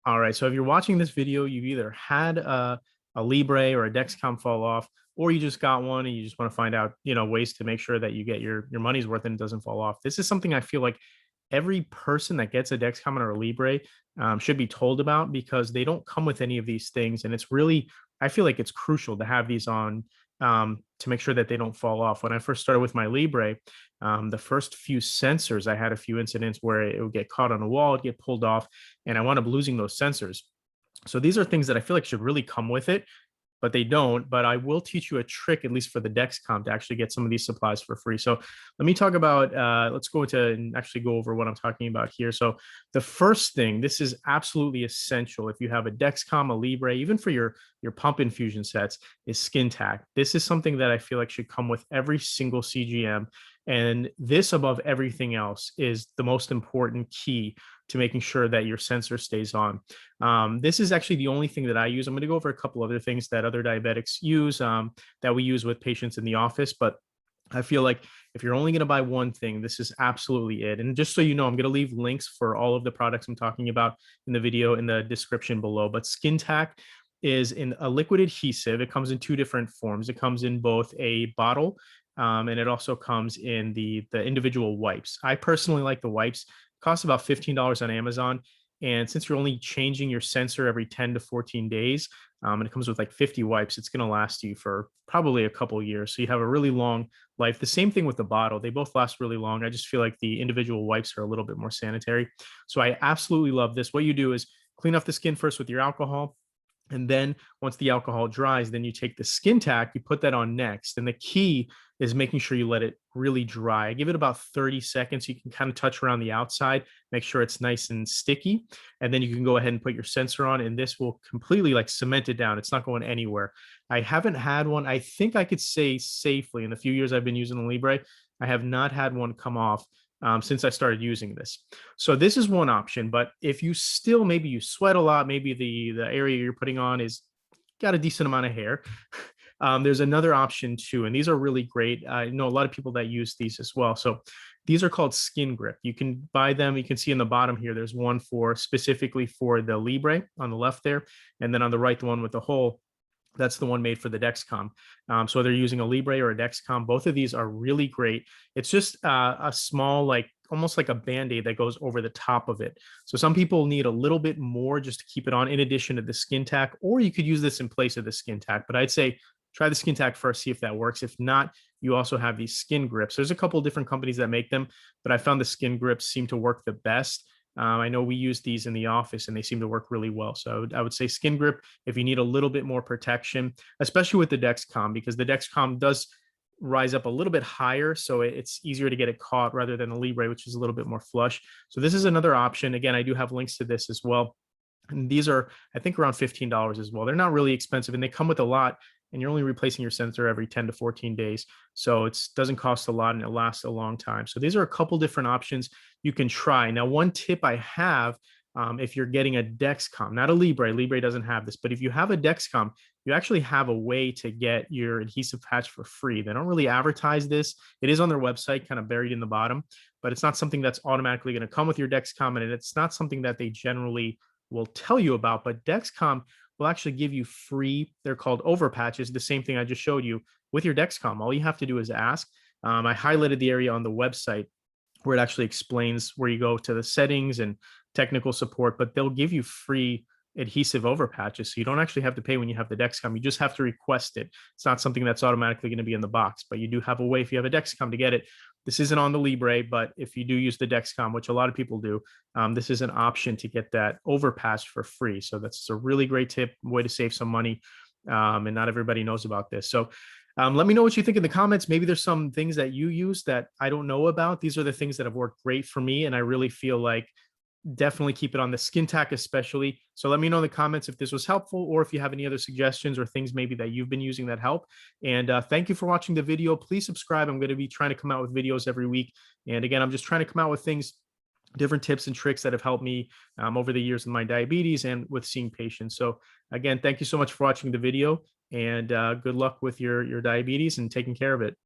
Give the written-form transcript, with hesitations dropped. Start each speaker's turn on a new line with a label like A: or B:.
A: All right. So if you're watching this video, you've either had a Libre or a Dexcom fall off, or you just got one and you just want to find out, ways to make sure that you get your money's worth and it doesn't fall off. This is something I feel like every person that gets a Dexcom or a Libre should be told about because they don't come with any of these things. And it's really, I feel like it's crucial to have these on to make sure that they don't fall off. When I first started with my Libre, the first few sensors, I had a few incidents where it would get caught on a wall, it'd get pulled off, and I wound up losing those sensors. So these are things that I feel like should really come with it, but they don't. But I will teach you a trick, at least for the Dexcom, to actually get some of these supplies for free. So let me talk about, let's go into and actually go over what I'm talking about here. So the first thing, this is absolutely essential if you have a Dexcom, a Libre, even for your pump infusion sets, is skin tack. This is something that I feel like should come with every single CGM. And this, above everything else, is the most important key to making sure that your sensor stays on. This is actually the only thing that I use. I'm going to go over a couple other things that other diabetics use that we use with patients in the office, but I feel like if you're only going to buy one thing, this is absolutely it. And just so you know, I'm going to leave links for all of the products I'm talking about in the video in the description below. But Skin Tack is in a liquid adhesive. It comes in two different forms. It comes in both a bottle and it also comes in the individual wipes. I personally like the wipes. It costs about $15 on Amazon. And since you're only changing your sensor every 10 to 14 days, and it comes with like 50 wipes, it's going to last you for probably a couple of years. So you have a really long life. The same thing with the bottle. They both last really long. I just feel like the individual wipes are a little bit more sanitary. So I absolutely love this. What you do is clean off the skin first with your alcohol. And then once the alcohol dries, then you take the skin tack, you put that on next. And the key is making sure you let it really dry. Give it about 30 seconds. You can kind of touch around the outside, make sure it's nice and sticky. And then you can go ahead and put your sensor on, and this will completely like cement it down. It's not going anywhere. I haven't had one. I think I could say safely in the few years I've been using the Libre, I have not had one come off since I started using this. So this is one option, but if you still, maybe you sweat a lot, maybe the area you're putting on is got a decent amount of hair. There's another option too, and these are really great. I know a lot of people that use these as well. So these are called Skin Grip. You can buy them. You can see in the bottom here, there's one for specifically for the Libre on the left there. And then on the right, the one with the hole, that's the one made for the Dexcom. So they're using a Libre or a Dexcom. Both of these are really great. It's just a small, like almost like a Band-Aid that goes over the top of it. So some people need a little bit more just to keep it on in addition to the skin tack, or you could use this in place of the skin tack. But I'd say try the skin tack first, see if that works. If not, you also have these skin grips. There's a couple of different companies that make them, but I found the skin grips seem to work the best. I know we use these in the office and they seem to work really well. So I would say skin grip if you need a little bit more protection, especially with the Dexcom, because the Dexcom does rise up a little bit higher. So it's easier to get it caught rather than the Libre, which is a little bit more flush. So this is another option. Again, I do have links to this as well. And these are, I think, around $15 as well. They're not really expensive and they come with a lot, and you're only replacing your sensor every 10 to 14 days. So it doesn't cost a lot and it lasts a long time. So these are a couple different options you can try. Now, one tip I have, if you're getting a Dexcom, not a Libre, Libre doesn't have this, but if you have a Dexcom, you actually have a way to get your adhesive patch for free. They don't really advertise this. It is on their website, kind of buried in the bottom, but it's not something that's automatically going to come with your Dexcom, and it's not something that they generally will tell you about. But Dexcom will actually give you free, they're called over patches, the same thing I just showed you with your Dexcom. All you have to do is ask. I highlighted the area on the website where it actually explains where you go to the settings and technical support, but they'll give you free adhesive over patches. So you don't actually have to pay when you have the Dexcom. You just have to request it. It's not something that's automatically going to be in the box, but you do have a way if you have a Dexcom to get it. This isn't on the Libre, but if you do use the Dexcom, which a lot of people do, this is an option to get that over patch for free. So that's a really great tip, way to save some money. And not everybody knows about this. So let me know what you think in the comments. Maybe there's some things that you use that I don't know about. These are the things that have worked great for me, and I really feel like definitely keep it on the skin tack especially. So let me know in the comments if this was helpful, or if you have any other suggestions or things maybe that you've been using that help. And thank you for watching the video. Please subscribe. I'm going to be trying to come out with videos every week. And again, I'm just trying to come out with things, different tips and tricks that have helped me over the years in my diabetes and with seeing patients. So again, thank you so much for watching the video, and good luck with your diabetes and taking care of it.